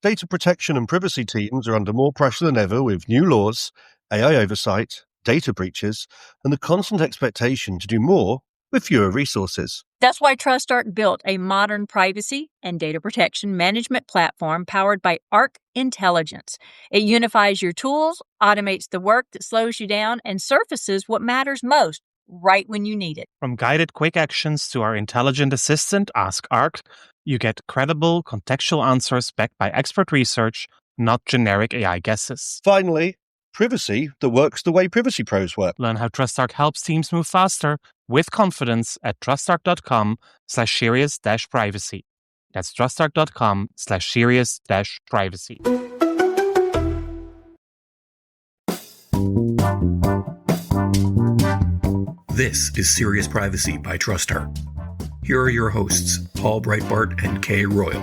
Data protection and privacy teams are under more pressure than ever with new laws, AI oversight, data breaches, and the constant expectation to do more with fewer resources. That's why TrustArc built a modern privacy and data protection management platform powered by Arc Intelligence. It unifies your tools, automates the work that slows you down, and surfaces what matters most right when you need it. From guided quick actions to our intelligent assistant, Ask Arc, you get credible, contextual answers backed by expert research, not generic AI guesses. Finally, privacy that works the way privacy pros work. Learn how TrustArc helps teams move faster with confidence at trustarc.com/serious-privacy. That's trustarc.com/serious-privacy. This is Serious Privacy by TrustArc. Here are your hosts, Paul Breitbart and Kay Royal.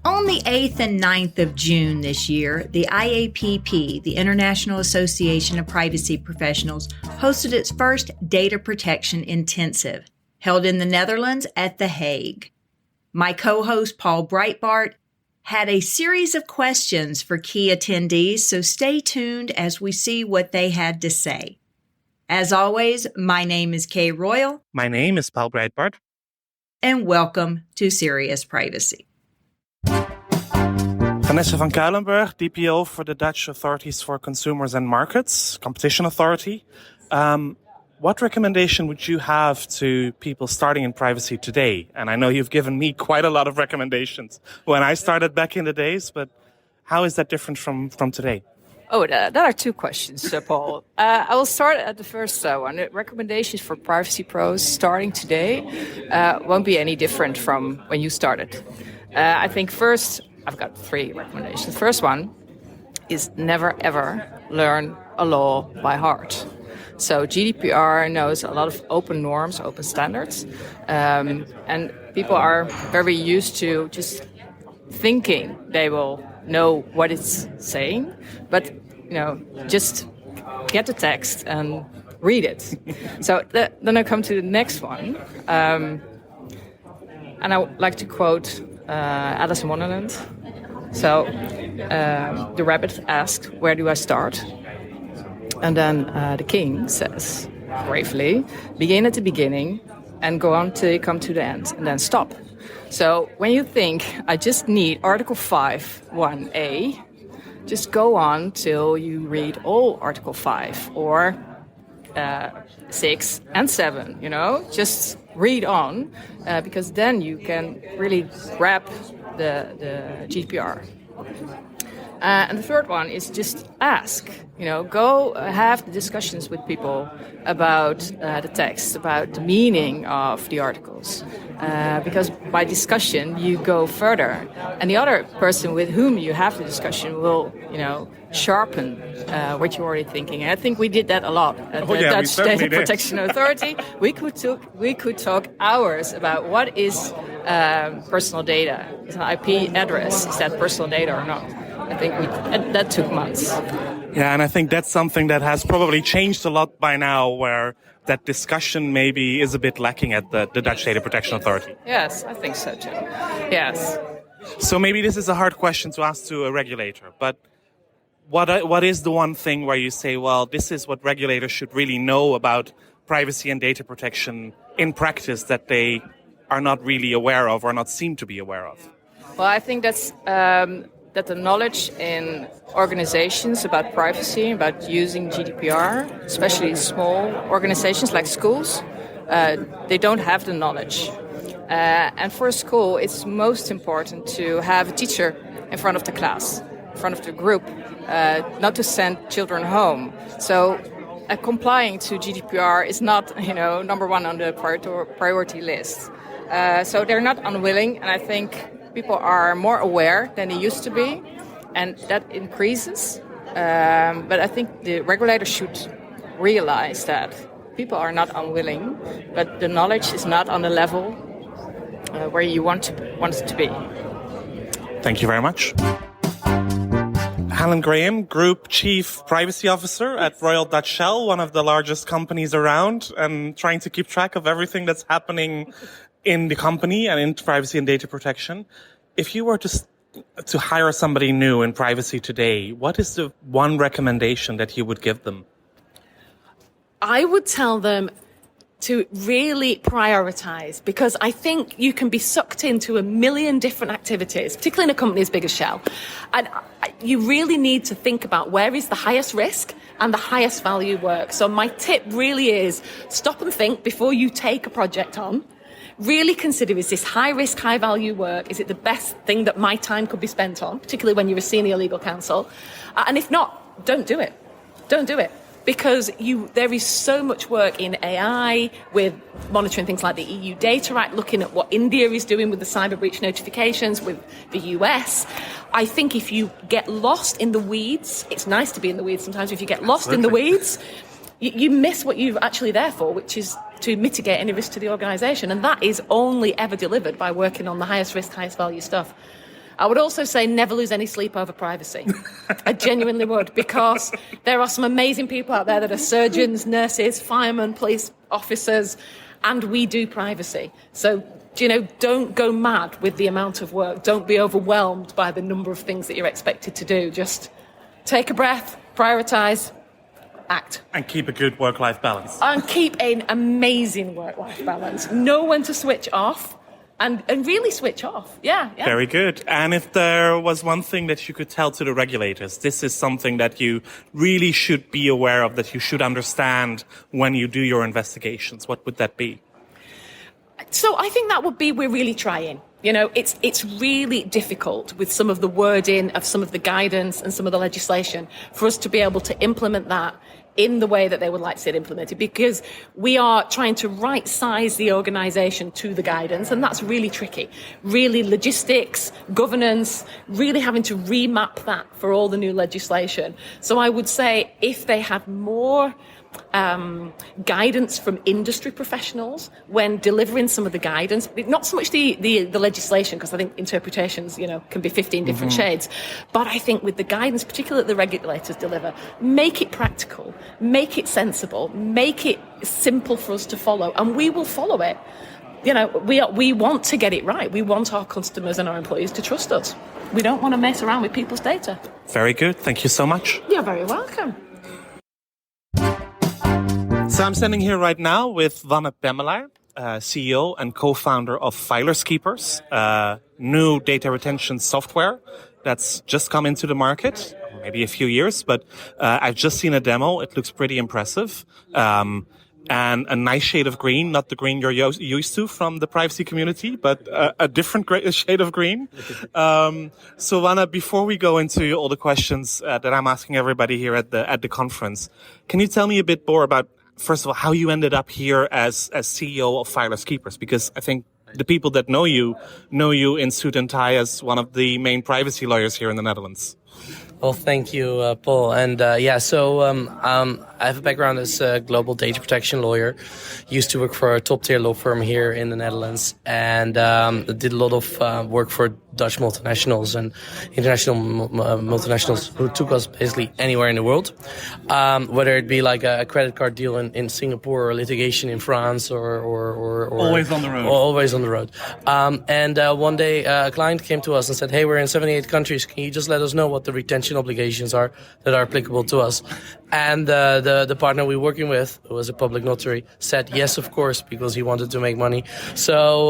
On the 8th and 9th of June this year, the IAPP, the International Association of Privacy Professionals, hosted its first Data Protection Intensive, held in the Netherlands at The Hague. My co-host, Paul Breitbart, had a series of questions for key attendees, so stay tuned as we see what they had to say. As always, my name is Kay Royal. My name is Paul Breitbart. And welcome to Serious Privacy. Vanessa van Kuilenburg, DPO for the Dutch Authorities for Consumers and Markets, Competition Authority. What recommendation would you have to people starting in privacy today? And I know you've given me quite a lot of recommendations when I started back in the days, but how is that different from today? Oh, that are two questions, Paul. I will start at the first one. The recommendations for privacy pros starting today won't be any different from when you started. I think first, I've got three recommendations. The first one is never, ever learn a law by heart. So GDPR knows a lot of open norms, open standards, and people are very used to just thinking they will know what it's saying, but just get the text and read it. So then I come to the next one, and I would like to quote Alice in Wonderland. So the rabbit asked, "Where do I start?" And then the king says, gravely, "Begin at the beginning and go on till you come to the end, and then stop." So when you think, I just need Article 5, 1A, just go on till you read all Article 5 or 6 and 7, just read on, because then you can really grab the GDPR. And the third one is just ask. Go have the discussions with people about the text, about the meaning of the articles. Because by discussion, you go further. And the other person with whom you have the discussion will, sharpen what you're already thinking. And I think we did that a lot at the Dutch Data Protection Authority. We could talk hours about what is personal data. Is an IP address, is that personal data or not? I think that took months. Yeah, and I think that's something that has probably changed a lot by now, where that discussion maybe is a bit lacking at the Dutch Data Protection Authority. Yes, I think so too. Yes. So maybe this is a hard question to ask to a regulator, but what is the one thing where you say, well, this is what regulators should really know about privacy and data protection in practice that they are not really aware of or not seem to be aware of? Well, I think that's that the knowledge in organizations about privacy, about using GDPR, especially small organizations like schools, they don't have the knowledge. And for a school, it's most important to have a teacher in front of the class, in front of the group, not to send children home. So complying to GDPR is not, number one on the priority list. So they're not unwilling, and I think people are more aware than they used to be, and that increases. But I think the regulators should realize that people are not unwilling, but the knowledge is not on the level where you want it to be. Thank you very much. Helen Graham, Group Chief Privacy Officer at Royal Dutch Shell, one of the largest companies around, and trying to keep track of everything that's happening in the company and in privacy and data protection. If you were to hire somebody new in privacy today, what is the one recommendation that you would give them? I would tell them to really prioritize, because I think you can be sucked into a million different activities, particularly in a company as big as Shell. And you really need to think about where is the highest risk and the highest value work. So my tip really is stop and think before you take a project on. Really consider, is this high risk, high value work? Is it the best thing that my time could be spent on, particularly when you're a senior legal counsel? And if not, don't do it. Don't do it. Because there is so much work in AI with monitoring things like the EU Data Act, looking at what India is doing with the cyber breach notifications, with the US. I think if you get lost in the weeds, it's nice to be in the weeds sometimes. If you get lost in the weeds, you miss what you're actually there for, which is to mitigate any risk to the organisation. And that is only ever delivered by working on the highest risk, highest value stuff. I would also say never lose any sleep over privacy. I genuinely would, because there are some amazing people out there that are surgeons, nurses, firemen, police officers, and we do privacy. So, don't go mad with the amount of work. Don't be overwhelmed by the number of things that you're expected to do. Just take a breath, prioritise, act. And keep a good work-life balance. And keep an amazing work-life balance. Know when to switch off. And really switch off. Yeah. Very good. And if there was one thing that you could tell to the regulators, this is something that you really should be aware of, that you should understand when you do your investigations, what would that be? So I think that would be, we're really trying. It's really difficult with some of the wording of some of the guidance and some of the legislation for us to be able to implement that in the way that they would like to see it implemented, because we are trying to right-size the organisation to the guidance, and that's really tricky. Really logistics, governance, really having to remap that for all the new legislation. So I would say if they had more guidance from industry professionals when delivering some of the guidance, not so much the legislation, because I think interpretations, can be 15 different shades, but I think with the guidance, particularly that the regulators deliver, make it practical, make it sensible, make it simple for us to follow, and we will follow it. We want to get it right. We want our customers and our employees to trust us. We don't want to mess around with people's data. Very good. Thank you so much. You're very welcome. So I'm standing here right now with Wanne Pemmelaar, CEO and co-founder of Filers Keepers, new data retention software that's just come into the market, maybe a few years, but I've just seen a demo. It looks pretty impressive. And a nice shade of green, not the green you're used to from the privacy community, but a different shade of green. So Wanne, before we go into all the questions that I'm asking everybody here at the conference, can you tell me a bit more about, first of all, how you ended up here as CEO of Filers Keepers? Because I think the people that know you in suit and tie as one of the main privacy lawyers here in the Netherlands. Well, thank you, Paul. And so I have a background as a global data protection lawyer. Used to work for a top-tier law firm here in the Netherlands, and did a lot of work for Dutch multinationals and international multinationals who took us basically anywhere in the world, whether it be like a credit card deal in Singapore or litigation in France or always on the road. Always on the road. And one day a client came to us and said, "Hey, we're in 78 countries. Can you just let us know what the retention obligations are that are applicable to us?" And the partner we were working with, who was a public notary, said yes, of course, because he wanted to make money. So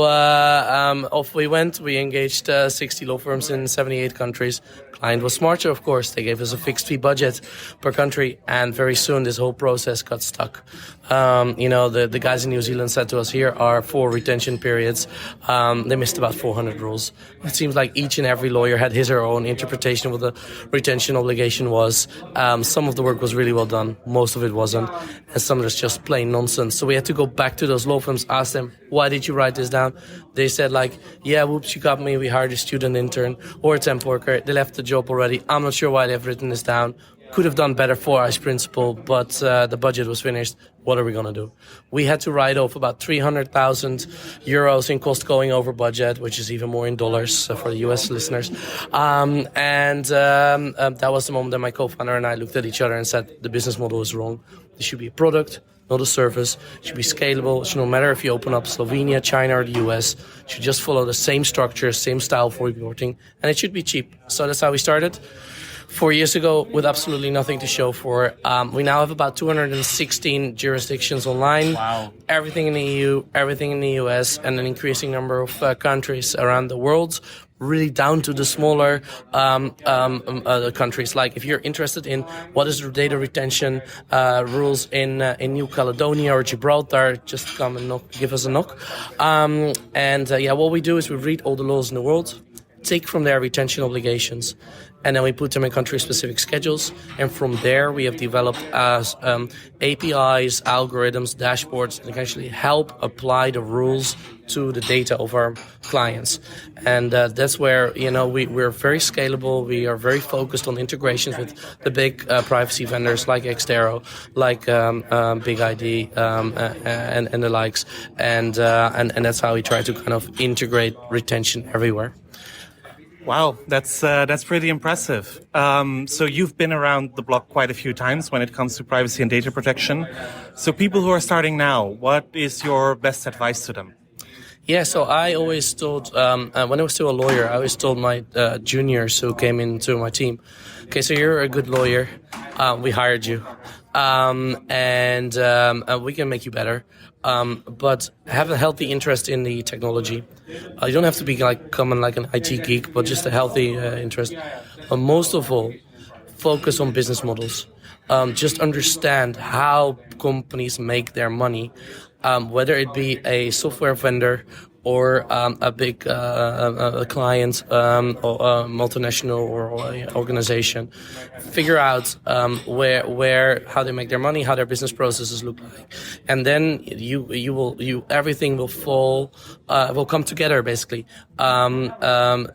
off we went. We engaged 60 law firms in 78 countries. Client was smarter, of course. They gave us a fixed fee budget per country, and very soon this whole process got stuck. The guys in New Zealand said to us, here are 4 retention periods. They missed about 400 rules. It seems like each and every lawyer had his or her own interpretation of what the retention obligation was. Some of the work was really well done. Most of it wasn't. And some of it's just plain nonsense. So we had to go back to those law firms, ask them, why did you write this down? They said yeah, whoops, you got me. We hired a student intern or a temp worker. They left the job already. I'm not sure why they've written this down. Could have done better for us principal, but the budget was finished. What are we going to do? We had to write off about 300,000 euros in cost going over budget, which is even more in dollars for the US listeners. That was the moment that my co-founder and I looked at each other and said, the business model is wrong. There should be a product, not a service. It should be scalable. It should no matter if you open up Slovenia, China, or the US. It should just follow the same structure, same style for reporting, and it should be cheap. So that's how we started 4 years ago with absolutely nothing to show for it. We now have about 216 jurisdictions online. Wow. Everything in the EU, everything in the US, and an increasing number of countries around the world, really down to the smaller countries. Like if you're interested in what is the data retention rules in New Caledonia or Gibraltar, just come and give us a knock. What we do is we read all the laws in the world, take from their retention obligations, and then we put them in country-specific schedules. And from there, we have developed APIs, algorithms, dashboards that can actually help apply the rules to the data of our clients. And that's where, we're very scalable. We are very focused on integrations with the big privacy vendors like Xtero, like Big ID, and the likes. And that's how we try to kind of integrate retention everywhere. Wow, that's pretty impressive. So you've been around the block quite a few times when it comes to privacy and data protection. So people who are starting now, what is your best advice to them? Yeah, so I always told, when I was still a lawyer, I always told my juniors who came into my team, okay, so you're a good lawyer, we hired you, and we can make you better, but have a healthy interest in the technology. You don't have to be become like an IT geek, but just a healthy interest. Most of all, focus on business models. Just understand how companies make their money. Whether it be a software vendor or a big client or a multinational or organization, figure out where how they make their money, how their business processes look like, and then everything will come together. Basically,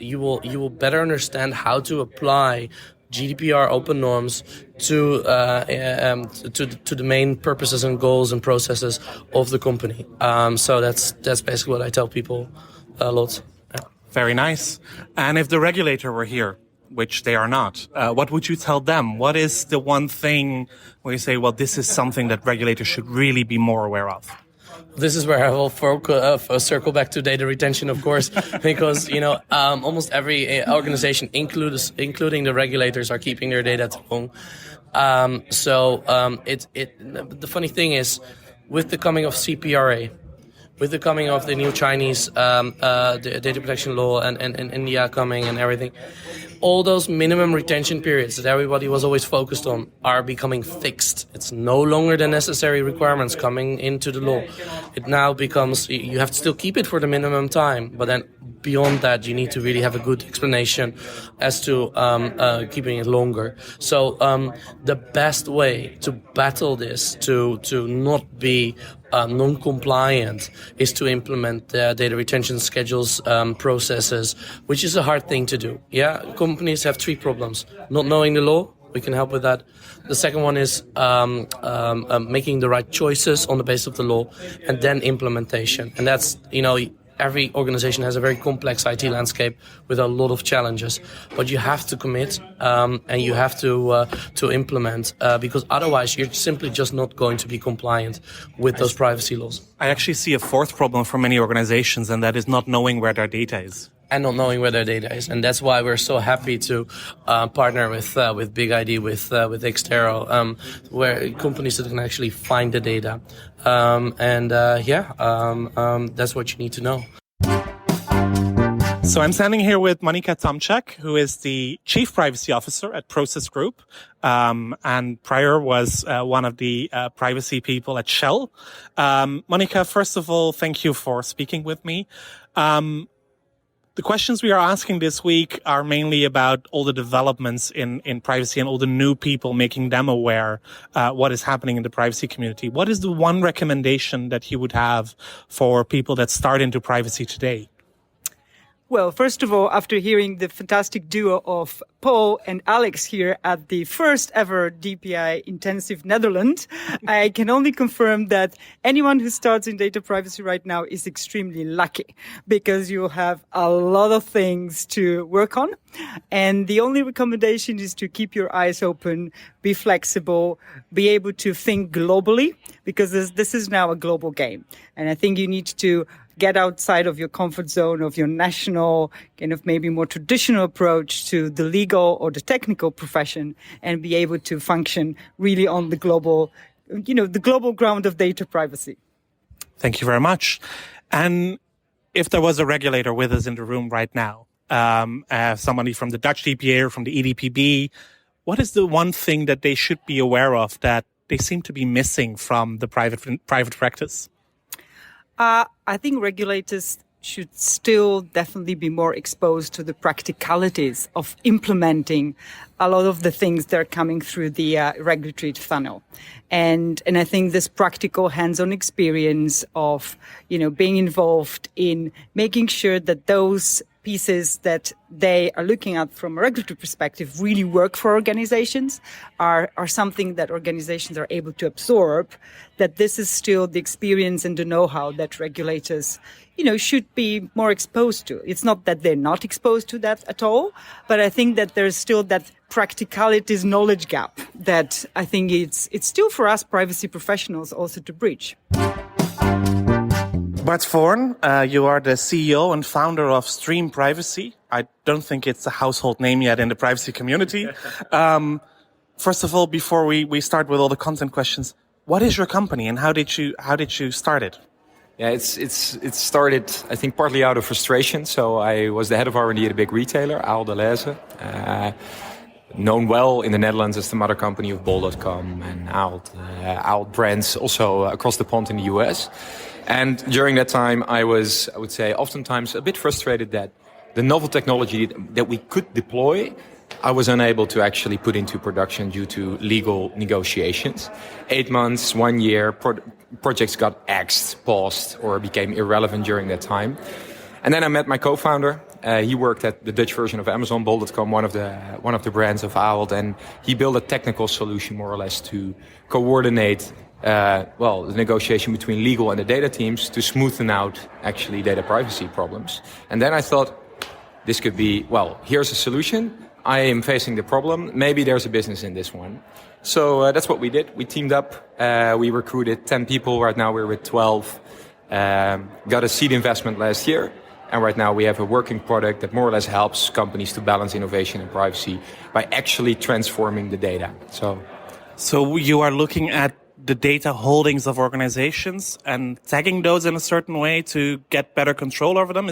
you will better understand how to apply GDPR open norms to the main purposes and goals and processes of the company. So that's basically what I tell people a lot. Yeah. Very nice. And if the regulator were here, which they are not, what would you tell them? What is the one thing where you say, well, this is something that regulators should really be more aware of? This is where I will circle back to data retention, of course, because almost every organization, including the regulators, are keeping their data too long. The funny thing is, with the coming of CPRA, with the coming of the new Chinese the data protection law and India coming and everything, all those minimum retention periods that everybody was always focused on are becoming fixed. It's no longer the necessary requirements coming into the law. It now becomes, you have to still keep it for the minimum time, but then beyond that, you need to really have a good explanation as to keeping it longer. So the best way to battle this, to not be non-compliant, is to implement data retention schedules, processes, which is a hard thing to do. Yeah, companies have three problems: not knowing the law. We can help with that. The second one is making the right choices on the basis of the law, and then implementation. And that's, every organization has a very complex IT landscape with a lot of challenges, but you have to commit and you have to implement because otherwise you're simply just not going to be compliant with those privacy laws. I actually see a fourth problem for many organizations, and that is not knowing where their data is. And not knowing where their data is, and that's why we're so happy to partner with Big ID, with Xtero, where companies that can actually find the data, that's what you need to know. So I'm standing here with Monika Tomczak, who is the Chief Privacy Officer at Process Group, and prior was one of the privacy people at Shell. Monika, first of all, thank you for speaking with me. The questions we are asking this week are mainly about all the developments in privacy and all the new people, making them aware what is happening in the privacy community. What is the one recommendation that you would have for people that start into privacy today? Well, first of all, after hearing the fantastic duo of Paul and Alex here at the first ever DPI Intensive Netherlands, I can only confirm that anyone who starts in data privacy right now is extremely lucky because you have a lot of things to work on. And the only recommendation is to keep your eyes open, be flexible, be able to think globally, because this is now a global game. And I think you need to get outside of your comfort zone of your national, kind of maybe more traditional approach to the legal or the technical profession and be able to function really on the global, the global ground of data privacy. Thank you very much. And if there was a regulator with us in the room right now, somebody from the Dutch DPA or from the EDPB, what is the one thing that they should be aware of that they seem to be missing from the private practice? I think regulators should still definitely be more exposed to the practicalities of implementing a lot of the things that are coming through the regulatory funnel. And I think this practical hands-on experience of, being involved in making sure that those pieces that they are looking at from a regulatory perspective really work for organizations are something that organizations are able to absorb, that this is still the experience and the know-how that regulators, should be more exposed to. It's not that they're not exposed to that at all, but I think that there's still that practicalities knowledge gap that I think it's still for us privacy professionals also to bridge. Bart Voorn, you are the CEO and founder of Stream Privacy. I don't think it's a household name yet in the privacy community. First of all, before we start with all the content questions, what is your company and how did you start it? Yeah, it started, I think, partly out of frustration. So I was the head of R&D at a big retailer, Ahold Delhaize, known well in the Netherlands as the mother company of Bol.com and Ahold brands also across the pond in the US. And during that time, I would say, oftentimes a bit frustrated that the novel technology that we could deploy, I was unable to actually put into production due to legal negotiations. 8 months, 1 year, projects got axed, paused, or became irrelevant during that time. And then I met my co-founder. He worked at the Dutch version of Amazon, Bol.com, one of the brands of Ahold, and he built a technical solution more or less to coordinate the negotiation between legal and the data teams to smoothen out actually data privacy problems. And then I thought, this could be, here's a solution. I am facing the problem. Maybe there's a business in this one. So that's what we did. We teamed up. We recruited 10 people. Right now we're with 12. Got a seed investment last year. And right now we have a working product that more or less helps companies to balance innovation and privacy by actually transforming the data. So you are looking at the data holdings of organizations and tagging those in a certain way to get better control over them.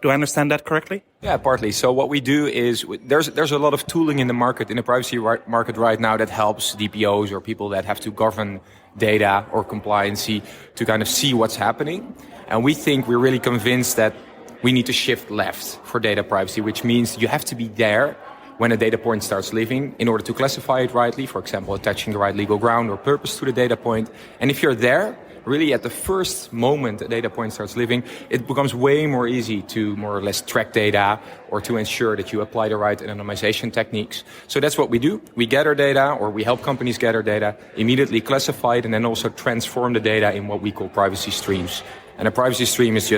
Do I understand that correctly? Yeah, partly. So what we do is there's a lot of tooling in the market, in the privacy market right now that helps DPOs or people that have to govern data or compliancy to kind of see what's happening. And we think we're really convinced that we need to shift left for data privacy, which means you have to be there when a data point starts living in order to classify it rightly, for example, attaching the right legal ground or purpose to the data point. And if you're there, really at the first moment a data point starts living, it becomes way more easy to more or less track data or to ensure that you apply the right anonymization techniques. So that's what we do. We gather data, or we help companies gather data, immediately classify it, and then also transform the data in what we call privacy streams. And a privacy stream is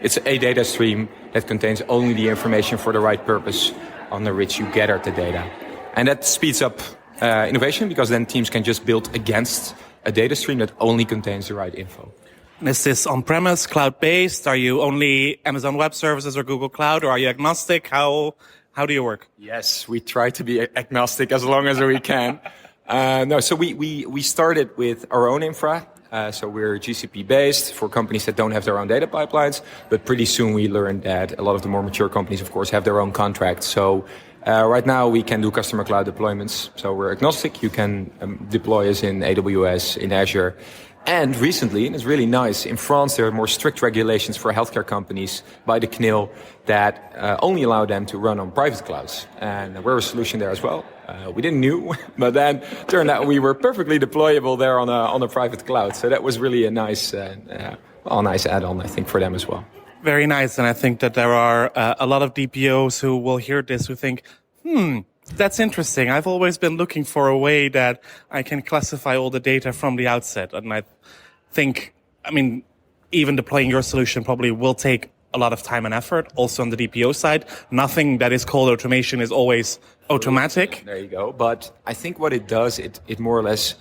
it's a data stream that contains only the information for the right purpose under which you gather the data. And that speeds up innovation, because then teams can just build against a data stream that only contains the right info. And is this on-premise, cloud-based? Are you only Amazon Web Services or Google Cloud, or are you agnostic? How do you work? Yes, we try to be agnostic as long as we can. So we started with our own infra. So we're GCP-based for companies that don't have their own data pipelines. But pretty soon we learned that a lot of the more mature companies, of course, have their own contracts. So right now we can do customer cloud deployments. So we're agnostic. You can deploy us in AWS, in Azure. And recently, and it's really nice, in France there are more strict regulations for healthcare companies by the CNIL that only allow them to run on private clouds. And we're a solution there as well. We didn't know, but then turned out we were perfectly deployable there on a private cloud. So that was really a nice add-on, I think, for them as well. Very nice. And I think that there are a lot of DPOs who will hear this who think, that's interesting. I've always been looking for a way that I can classify all the data from the outset. And I think, even deploying your solution probably will take a lot of time and effort. Also on the DPO side, nothing that is called automation is always automatic. There you go. But I think what it does, it more or less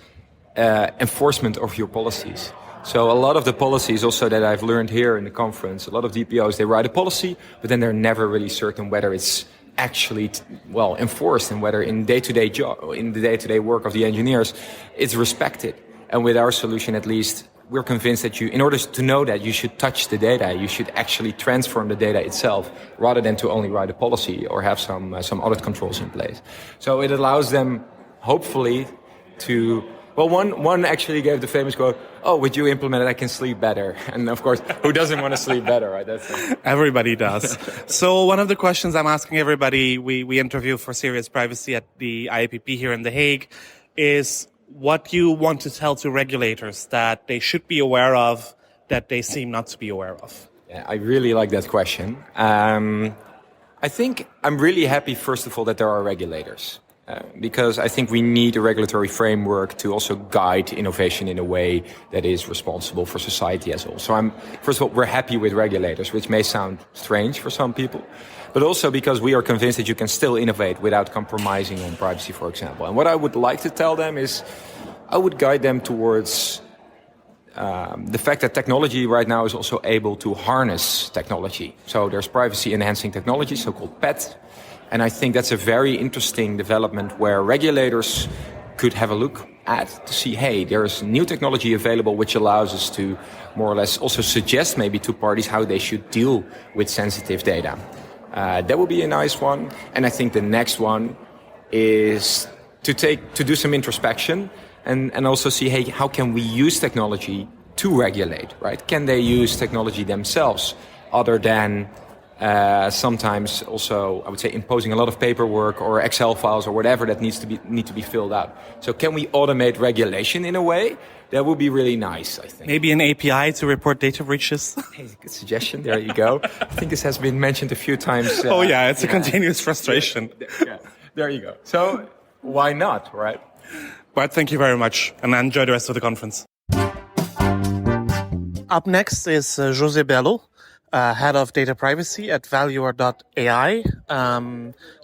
enforcement of your policies. So a lot of the policies also that I've learned here in the conference, a lot of DPOs, they write a policy, but then they're never really certain whether it's actually enforced and whether in day-to-day job, in the day-to-day work of the engineers, it's respected. And with our solution, at least, we're convinced that in order to know that, you should touch the data. You should actually transform the data itself rather than to only write a policy or have some audit controls in place. So it allows them, hopefully, to... Well, one actually gave the famous quote, with you implemented, I can sleep better. And of course, who doesn't want to sleep better, right? Everybody does. So one of the questions I'm asking everybody we interview for Serious Privacy at the IAPP here in The Hague is what you want to tell to regulators that they should be aware of, that they seem not to be aware of. Yeah, I really like that question. I think I'm really happy, first of all, that there are regulators. Because I think we need a regulatory framework to also guide innovation in a way that is responsible for society as a whole. So first of all, we're happy with regulators, which may sound strange for some people, but also because we are convinced that you can still innovate without compromising on privacy, for example. And what I would like to tell them is, I would guide them towards the fact that technology right now is also able to harness technology. So there's privacy enhancing technology, so-called PET. And I think that's a very interesting development where regulators could have a look at to see, hey, there's new technology available which allows us to more or less also suggest maybe to parties how they should deal with sensitive data. That would be a nice one. And I think the next one is to do some introspection and also see, hey, how can we use technology to regulate, right? Can they use technology themselves other than sometimes also, I would say, imposing a lot of paperwork or Excel files or whatever that need to be filled out. So can we automate regulation in a way? That would be really nice, I think. Maybe an API to report data breaches? Hey, good suggestion. There you go. I think this has been mentioned a few times. It's a continuous frustration. Yeah, there you go. So why not, right? Bart, thank you very much, and enjoy the rest of the conference. Up next is José Bello, Head of Data Privacy at Valuer.ai.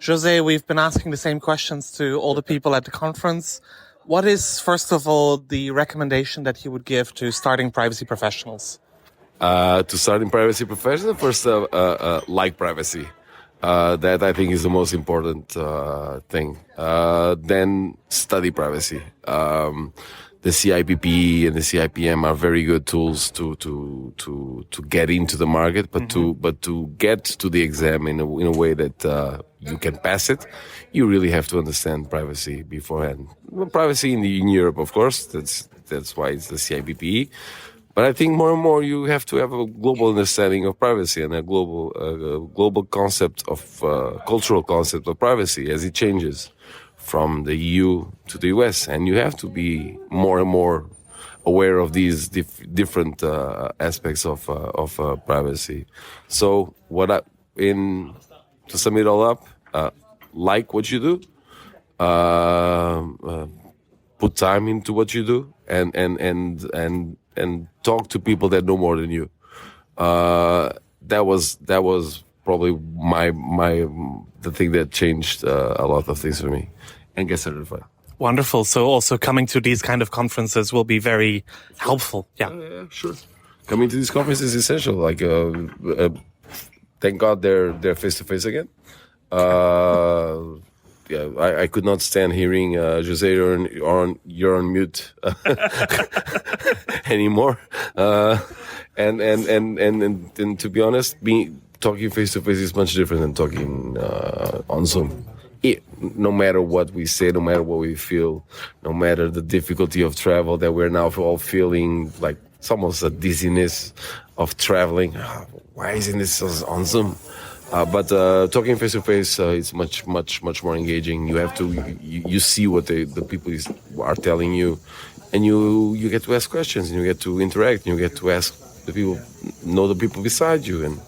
Jose, we've been asking the same questions to all the people at the conference. What is, first of all, the recommendation that you would give to starting privacy professionals? To starting privacy professionals, first, like privacy. That I think is the most important thing. Then study privacy. The CIPP and the CIPM are very good tools to get into the market, but to get to the exam in a way that you can pass it, you really have to understand privacy beforehand. Well, privacy in Europe, of course, that's why it's the CIPP. But I think more and more you have to have a global understanding of privacy and a global concept of cultural concept of privacy as it changes from the EU to the US, and you have to be more and more aware of these different aspects of privacy. So, to sum it all up, like what you do, put time into what you do, and talk to people that know more than you. That was probably the thing that changed a lot of things for me. And get certified. Wonderful. So also coming to these kind of conferences will be very helpful. Yeah, sure. Coming to these conferences is essential. Like, thank God they're face to face again. I could not stand hearing Jose, you're on mute anymore. And to be honest, talking face to face is much different than talking on Zoom. No matter what we say, no matter what we feel, no matter the difficulty of travel that we're now all feeling, like it's almost a dizziness of traveling. Why isn't this on Zoom? But talking face to face is much more engaging. You have to you see what the people are telling you, and you get to ask questions, and you get to interact, and you get to ask the people beside you, and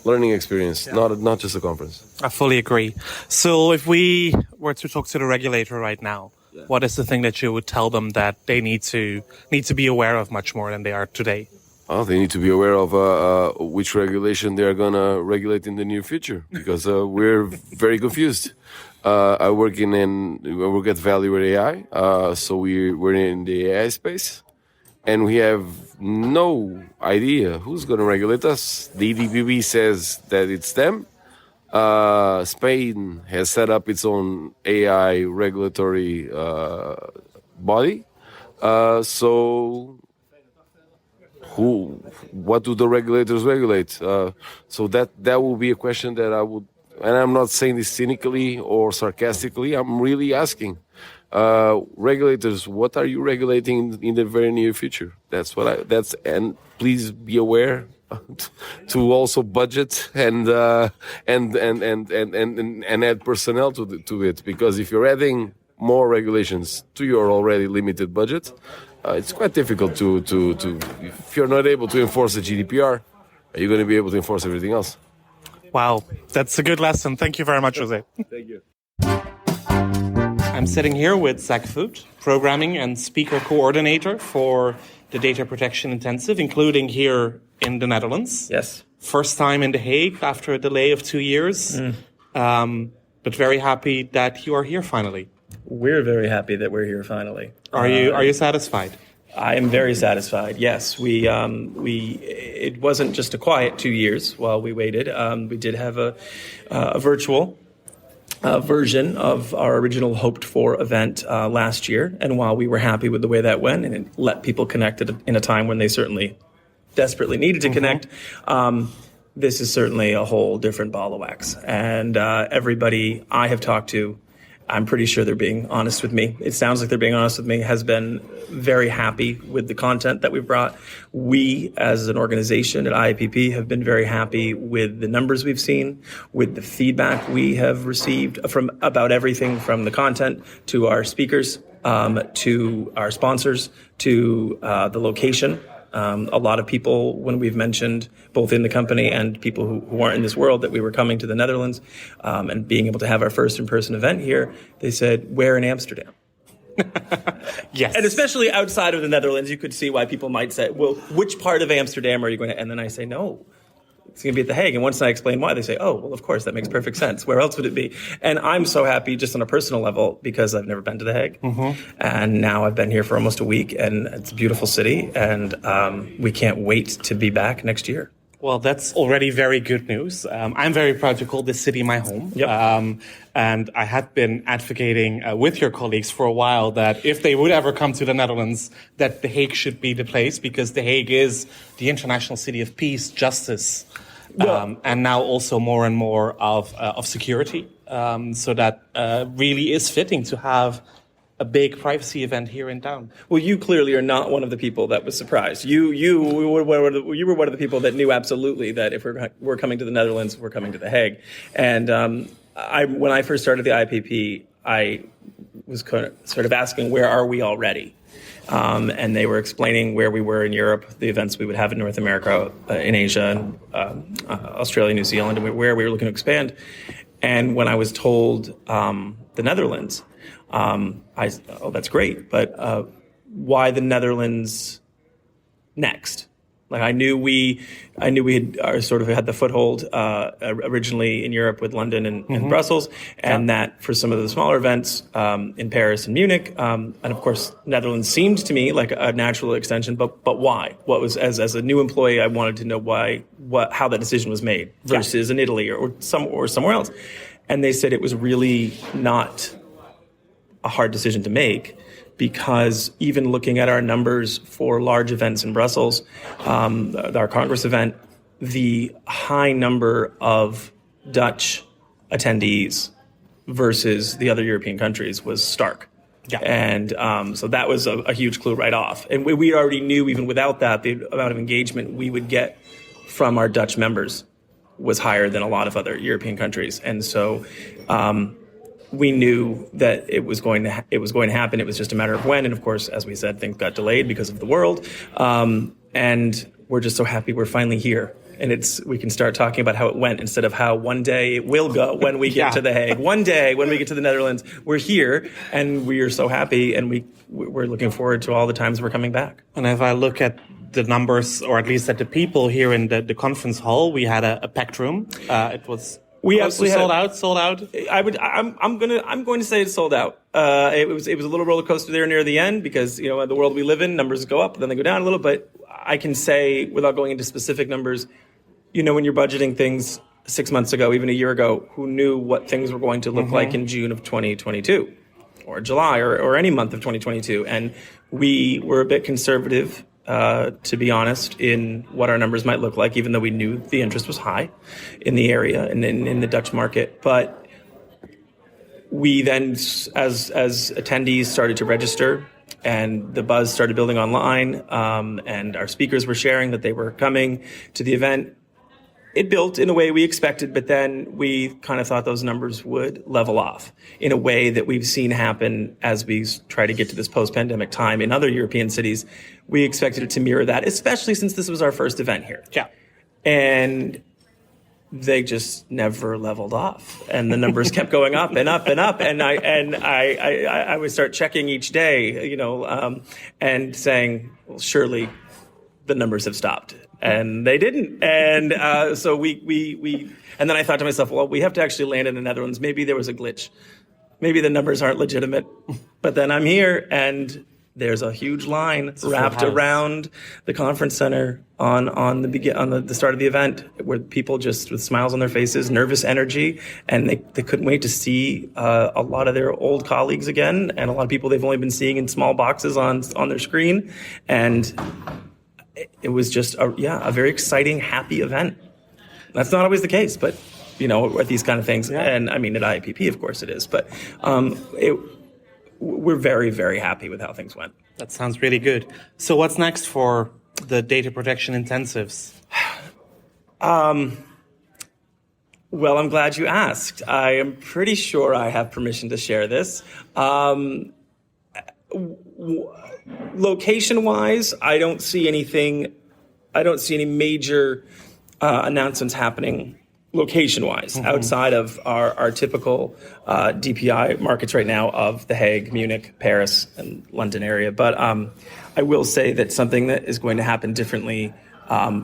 learning experience, not just a conference. I fully agree. So if we were to talk to the regulator right now, what is the thing that you would tell them that they need to be aware of much more than they are today? Oh, they need to be aware of which regulation they are going to regulate in the near future, because we're very confused. I work at Value with AI, so we're in the AI space, and we have no idea who's going to regulate us. The IAPP says that it's them. Spain has set up its own AI regulatory body. So what do the regulators regulate? So that will be a question that I would, and I'm not saying this cynically or sarcastically, I'm really asking. Regulators, what are you regulating in the very near future? And please be aware to also budget and add personnel to it, because if you're adding more regulations to your already limited budget, it's quite difficult to if you're not able to enforce the GDPR, are you going to be able to enforce everything else? Wow, that's a good lesson. Thank you very much, Jose. Thank you. I'm sitting here with Zach Voet, Programming and Speaker Coordinator for the Data Protection Intensive, including here in the Netherlands. Yes. First time in The Hague after a delay of 2 years, but very happy that you are here finally. We're very happy that we're here finally. Are you satisfied? I am very satisfied. Yes, it wasn't just a quiet 2 years while we waited. We did have a virtual version of our original hoped-for event last year, and while we were happy with the way that went, and it let people connect in a time when they certainly desperately needed to connect, this is certainly a whole different ball of wax. And everybody I have talked to, I'm pretty sure they're being honest with me. It sounds like they're being honest with me, has been very happy with the content that we've brought. We, as an organization at IAPP, have been very happy with the numbers we've seen, with the feedback we have received from about everything from the content to our speakers, to our sponsors, to the location. A lot of people, when we've mentioned both in the company and people who aren't in this world that we were coming to the Netherlands and being able to have our first in-person event here, they said, where in Amsterdam? Yes. And especially outside of the Netherlands, you could see why people might say, well, which part of Amsterdam are you going to? And then I say, no, it's going to be at The Hague. And once I explain why, they say, oh, well, of course, that makes perfect sense. Where else would it be? And I'm so happy just on a personal level because I've never been to The Hague. And now I've been here for almost a week, and it's a beautiful city. And we can't wait to be back next year. Well, that's already very good news. I'm very proud to call this city my home. Yep. And I had been advocating with your colleagues for a while that if they would ever come to the Netherlands, that The Hague should be the place, because The Hague is the international city of peace, justice, and now also more and more of security. So that really is fitting to have a big privacy event here in town. Well, you clearly are not one of the people that was surprised. You were one of the people that knew absolutely that if we're coming to the Netherlands, we're coming to The Hague. And when I first started the IAPP, I was sort of asking, where are we already? And they were explaining where we were in Europe, the events we would have in North America, in Asia, Australia, New Zealand, and where we were looking to expand. And when I was told the Netherlands, that's great, but why the Netherlands next? Like I knew we had sort of had the foothold originally in Europe with London and Brussels, and that for some of the smaller events in Paris and Munich, and of course Netherlands seemed to me like a natural extension. But why? What was as a new employee, I wanted to know how that decision was made versus in Italy or somewhere else, and they said it was really not a hard decision to make, because even looking at our numbers for large events in Brussels, our Congress event, the high number of Dutch attendees versus the other European countries was stark. Yeah. And so that was a huge clue right off. And we already knew, even without that, the amount of engagement we would get from our Dutch members was higher than a lot of other European countries. And so we knew that it was going to happen. It was just a matter of when. And of course, as we said, things got delayed because of the world. And we're just so happy we're finally here. and we can start talking about how it went instead of how one day it will go when we get to The Hague. One day when we get to the Netherlands, we're here, and we are so happy, and we're looking forward to all the times we're coming back. And if I look at the numbers, or at least at the people here in the conference hall, we had a packed room. It was sold out. I'm going to say it's sold out. It was a little roller coaster there near the end because the world we live in, numbers go up, then they go down a little. But I can say, without going into specific numbers, when you're budgeting things 6 months ago, even a year ago, who knew what things were going to look like in June of 2022, or July, or any month of 2022, and we were a bit conservative. To be honest, in what our numbers might look like, even though we knew the interest was high in the area and in the Dutch market. But we then, as attendees started to register and the buzz started building online, and our speakers were sharing that they were coming to the event, it built in a way we expected, but then we kind of thought those numbers would level off in a way that we've seen happen as we try to get to this post-pandemic time in other European cities. We expected it to mirror that, especially since this was our first event here. Yeah. And they just never leveled off, and the numbers kept going up and up and up. And I would start checking each day, and saying, well, surely the numbers have stopped. And they didn't. And so we and then I thought to myself, well, we have to actually land in the Netherlands. Maybe there was a glitch. Maybe the numbers aren't legitimate. But then I'm here, and there's a huge line wrapped around the conference center on the start of the event, where people just with smiles on their faces, nervous energy, and they couldn't wait to see a lot of their old colleagues again, and a lot of people they've only been seeing in small boxes on their screen. And it was just a very exciting, happy event. That's not always the case, but at these kind of things, and I mean at IAPP, of course it is. But we're very, very happy with how things went. That sounds really good. So what's next for the data protection intensives? Well, I'm glad you asked. I am pretty sure I have permission to share this. Location-wise, I don't see anything. I don't see any major announcements happening location-wise outside of our typical DPI markets right now of The Hague, Munich, Paris, and London area. But I will say that something that is going to happen differently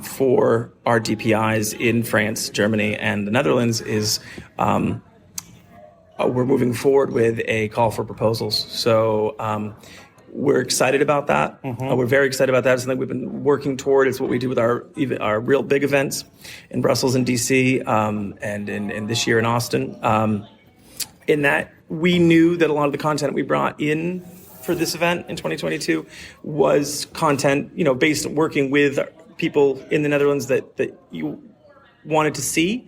for our DPIs in France, Germany, and the Netherlands is we're moving forward with a call for proposals. So we're excited about that. We're very excited about that. It's something we've been working toward. It's what we do with our real big events in Brussels and DC, and in this year in Austin. In that we knew that a lot of the content we brought in for this event in 2022 was content, based on working with people in the Netherlands that you wanted to see,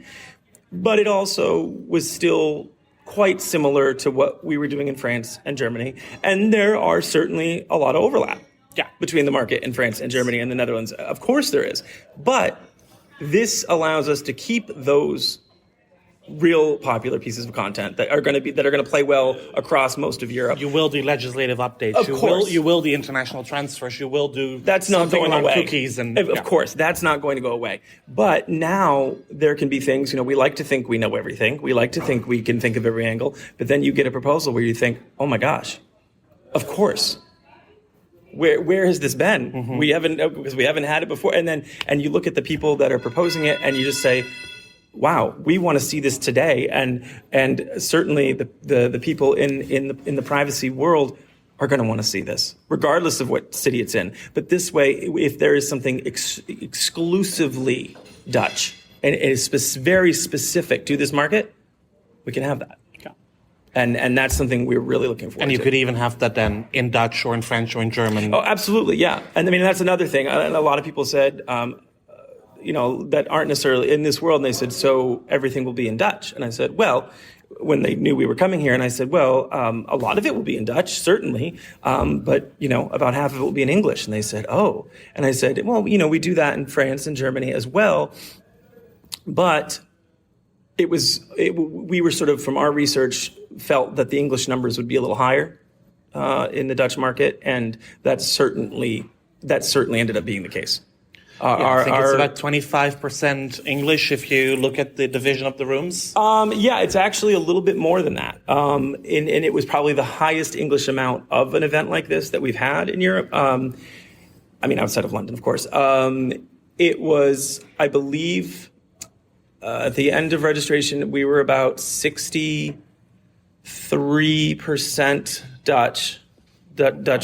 but it also was still quite similar to what we were doing in France and Germany. And there are certainly a lot of overlap between the market in France and Germany and the Netherlands. Of course there is. But this allows us to keep those real popular pieces of content that are going to play well across most of Europe. You will do legislative updates. Of course. You will do international transfers. You will do that's not going away. Cookies of course, that's not going to go away. But now there can be things. We like to think we know everything. We like to think we can think of every angle. But then you get a proposal where you think, oh my gosh, of course. Where has this been? We haven't, because we haven't had it before. And you look at the people that are proposing it, and you just say, wow, we want to see this today, and certainly the people in the privacy world are going to want to see this, regardless of what city it's in. But this way, if there is something exclusively Dutch and it is very specific to this market, we can have that. Yeah. And that's something we're really looking forward to. And you could even have that then in Dutch or in French or in German. Oh, absolutely, yeah. And I mean, that's another thing. A lot of people said, that aren't necessarily in this world. And they said, so everything will be in Dutch. And I said, well, when they knew we were coming here, and I said, well, a lot of it will be in Dutch, certainly. But, about half of it will be in English. And they said, oh. And I said, well, we do that in France and Germany as well. But we were sort of, from our research, felt that the English numbers would be a little higher in the Dutch market. And that certainly ended up being the case. I think it's about 25% English if you look at the division of the rooms. Yeah, it's actually a little bit more than that. And it was probably the highest English amount of an event like this that we've had in Europe. Outside of London, of course. It was, I believe, at the end of registration, we were about 63% Dutch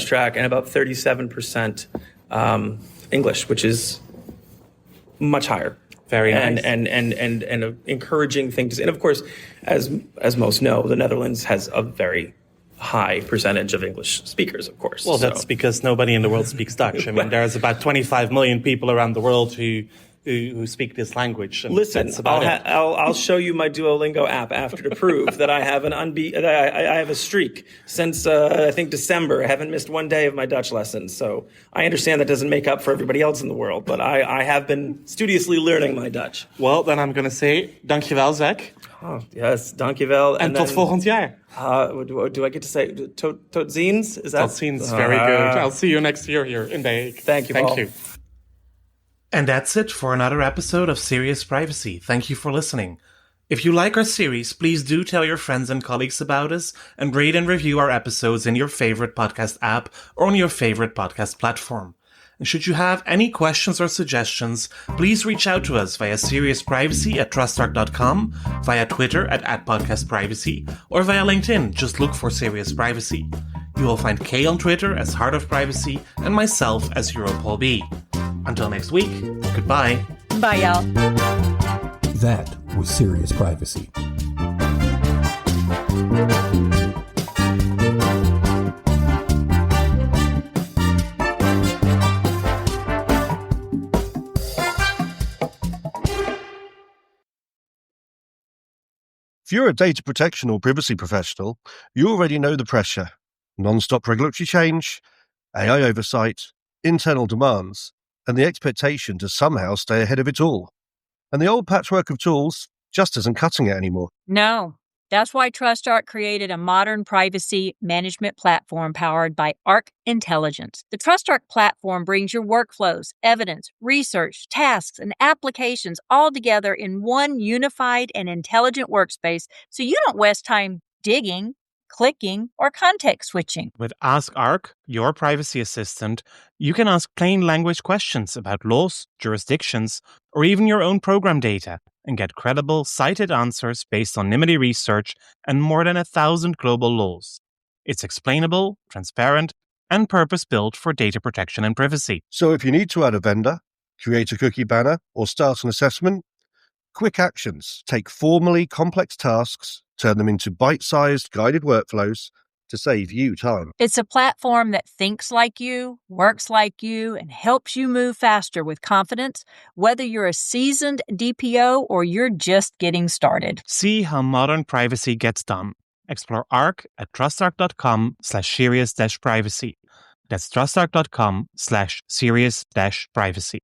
track and about 37% English, which is much higher. Very nice. And an encouraging thing to say. And of course, as most know, the Netherlands has a very high percentage of English speakers, of course. Well, that's because nobody in the world speaks Dutch. I mean, there's about 25 million people around the world who speak this language. And listen, I'll show you my Duolingo app after to prove that I have I have a streak since I think December. I haven't missed one day of my Dutch lessons. So I understand that doesn't make up for everybody else in the world, but I have been studiously learning my Dutch. Well, then I'm going to say, dankjewel, Zach. Oh, yes, dankjewel. En tot volgend jaar. Do I get to say tot ziens? Is that? Tot ziens, very good. I'll see you next year here in The Hague. Thank you, Paul. Thank you. And that's it for another episode of Serious Privacy. Thank you for listening. If you like our series, please do tell your friends and colleagues about us and rate and review our episodes in your favorite podcast app or on your favorite podcast platform. And should you have any questions or suggestions, please reach out to us via seriousprivacy@trustarc.com, via Twitter at @podcastprivacy, or via LinkedIn. Just look for Serious Privacy. You will find Kay on Twitter as Heart of Privacy and myself as Europol B. Until next week, goodbye. Bye, y'all. That was Serious Privacy. If you're a data protection or privacy professional, you already know the pressure. Non-stop regulatory change, AI oversight, internal demands, and the expectation to somehow stay ahead of it all. And the old patchwork of tools just isn't cutting it anymore. No, that's why TrustArc created a modern privacy management platform powered by Arc Intelligence. The TrustArc platform brings your workflows, evidence, research, tasks, and applications all together in one unified and intelligent workspace so you don't waste time digging, clicking, or context switching. With Ask Arc, your privacy assistant, you can ask plain language questions about laws, jurisdictions, or even your own program data and get credible, cited answers based on NIMD research and more than 1,000 global laws. It's explainable, transparent, and purpose-built for data protection and privacy. So if you need to add a vendor, create a cookie banner, or start an assessment, quick actions take formally complex tasks, turn them into bite-sized guided workflows to save you time. It's a platform that thinks like you, works like you, and helps you move faster with confidence, whether you're a seasoned DPO or you're just getting started. See how modern privacy gets done. Explore Arc at trustarc.com/serious-privacy. That's trustarc.com/serious-privacy.